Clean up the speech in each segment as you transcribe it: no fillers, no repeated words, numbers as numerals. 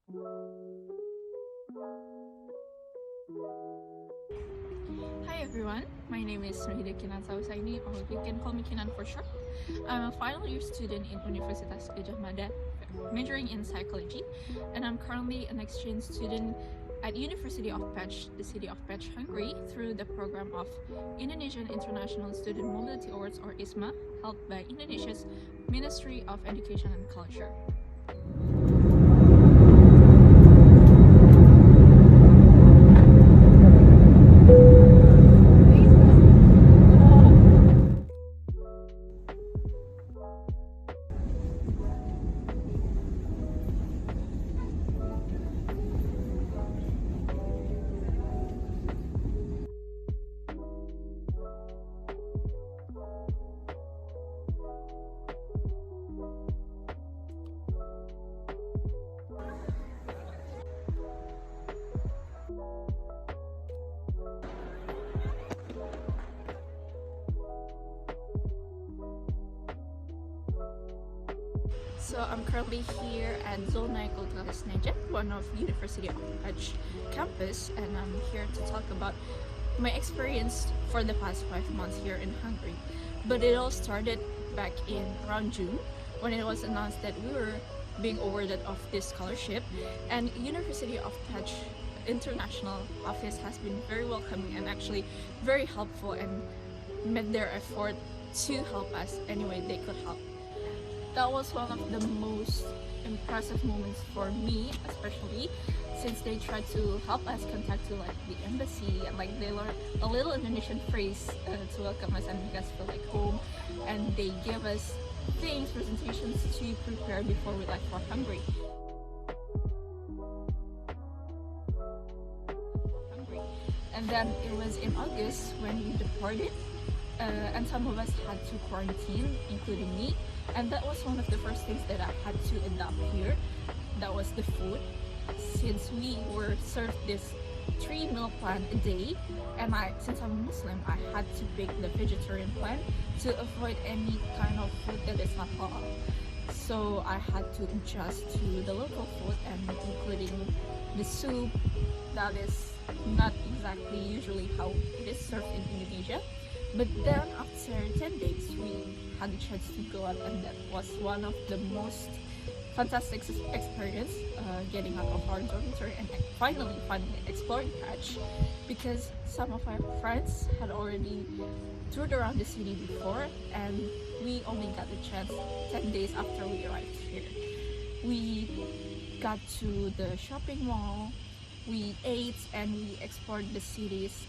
Hi everyone, my name is Kinan, or you can call me Kinan for short. I'm a final year student in Universitas Gadjah Mada, majoring in psychology, and I'm currently an exchange student at University of Pécs, the city of Pécs, Hungary, through the program of Indonesian International Student Mobility Awards, or IISMA, held by Indonesia's Ministry of Education and Culture. So I'm currently here at Zona Kultural Snejen, one of University of Pécs campus, and I'm here to talk about my experience for the past 5 months here in Hungary. But it all started back in around June when it was announced that we were being awarded of this scholarship, and University of Pécs International Office has been very welcoming and actually very helpful and made their effort to help us any way they could help. That was one of the most impressive moments for me, especially since they tried to help us contact to like the embassy, and like they learned a little Indonesian phrase to welcome us and make us feel like home, and they gave us things, presentations to prepare before we left for Hungary. And then it was in August when we departed, and some of us had to quarantine, including me. And that was one of the first things that I had to adopt here. That was the food. Since we were served this 3-meal plan a day, and since I'm Muslim, I had to pick the vegetarian plan to avoid any kind of food that is not halal. So I had to adjust to the local food, and including the soup that is not exactly usually how it is served in Indonesia. But then after 10 days, we had the chance to go out, and that was one of the most fantastic experience, getting out of our dormitory and finally exploring Pécs, because some of our friends had already toured around the city before, and we only got the chance 10 days after we arrived here. We got to the shopping mall, we ate, and we explored the city's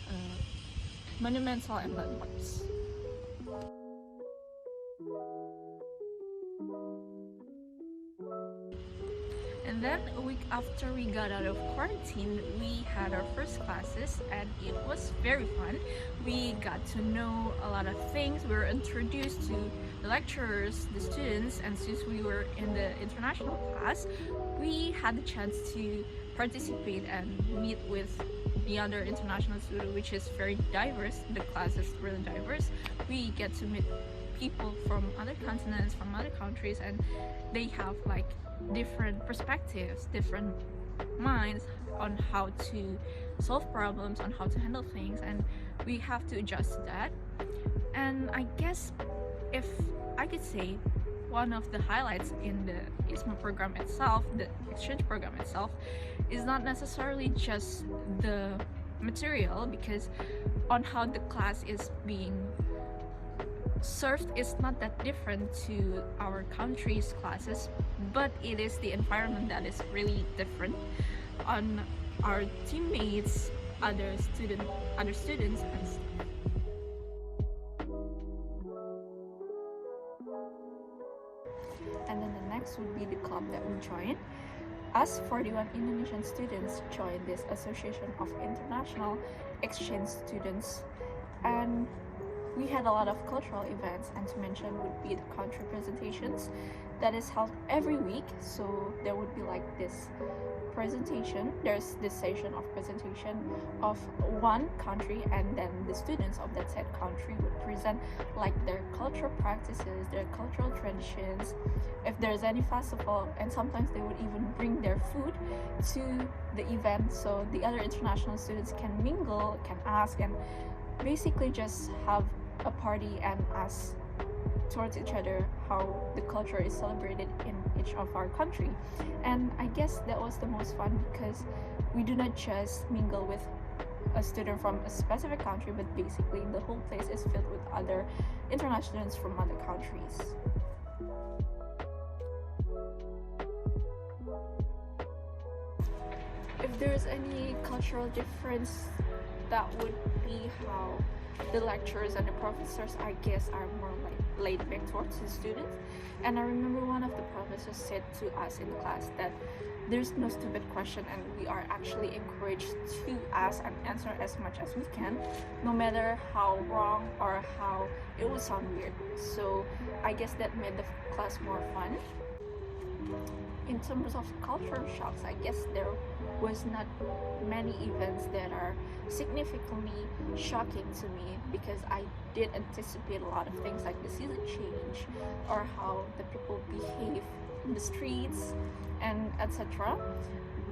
monumental and landmarks. And then a week after we got out of quarantine, we had our first classes, and it was very fun. We got to know a lot of things. We were introduced to the lecturers, the students, and since we were in the international class, we had the chance to participate and meet with the other international student, which is very diverse. The class is really diverse. We get to meet people from other continents, from other countries, and they have like different perspectives, different minds on how to solve problems, on how to handle things, and we have to adjust to that. And I guess if I could say, one of the highlights in the IISMA program itself, the exchange program itself, is not necessarily just the material, because on how the class is being served is not that different to our country's classes, but it is the environment that is really different. On our teammates, other students, and stuff. And then the next would be the club that we joined. Us 41 Indonesian students joined this Association of International Exchange Students, and we had a lot of cultural events, and to mention would be the country presentations, that is held every week. So there would be like this presentation, there's this session of presentation of one country, and then the students of that said country would present like their cultural practices, their cultural traditions, if there's any festival, and sometimes they would even bring their food to the event so the other international students can mingle, can ask, and basically just have a party and ask towards each other how the culture is celebrated in each of our country. And I guess that was the most fun because we do not just mingle with a student from a specific country, but basically the whole place is filled with other international students from other countries. If there's any cultural difference, that would be how the lecturers and the professors, I guess, are more like laid back towards the students. And I remember one of the professors said to us in class that there's no stupid question, and we are actually encouraged to ask and answer as much as we can, no matter how wrong or how it would sound weird. So I guess that made the class more fun. In terms of cultural shocks, I guess there was not many events that are significantly shocking to me, because I did anticipate a lot of things like the season change or how the people behave in the streets and etc.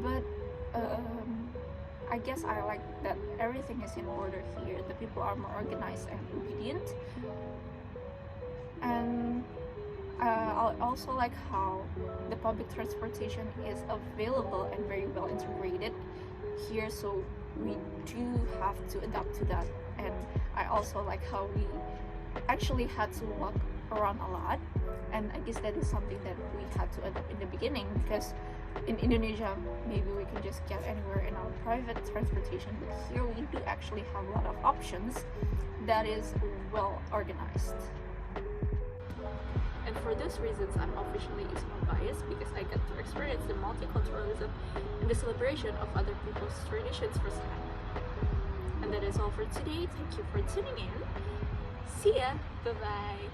But I guess I like that everything is in order here. The people are more organized and obedient, and I also like how the public transportation is available and very well integrated here, so we do have to adapt to that. And I also like how we actually had to walk around a lot, and I guess that is something that we had to adapt in the beginning, because in Indonesia maybe we can just get anywhere in our private transportation, but here we do actually have a lot of options that is well organized. And for those reasons, I'm officially IISMA biased, because I get to experience the multiculturalism and the celebration of other people's traditions firsthand. And that is all for today. Thank you for tuning in. See ya. Bye bye.